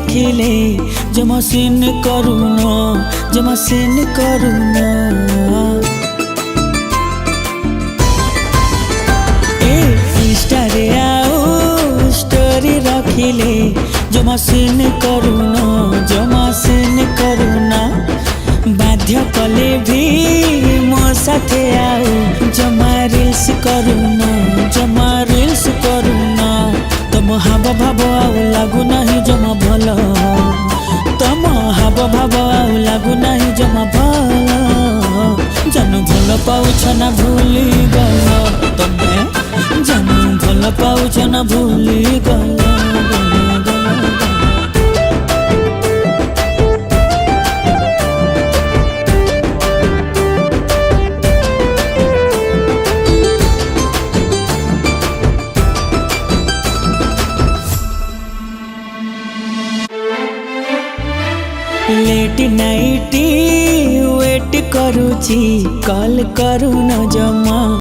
रखिले जमा सीन करुना जमा scene करुना Insta रे आओ स्टोरी रखिले जमा सीन करुना जमा सीन करुना बाध्य कले भी मो साथे आओ जमा रील्स करुना जमा रील्स करुना तम हाव भाव आउ लागू नहीं जमा भल तम हाव भाव आउ लागू नहीं जमा भल जानू भल पाउछ ना भूली गल तमे जानू भल पाउछ ना भूली गल लेट नाइट वेट करूची कॉल करू न जमा।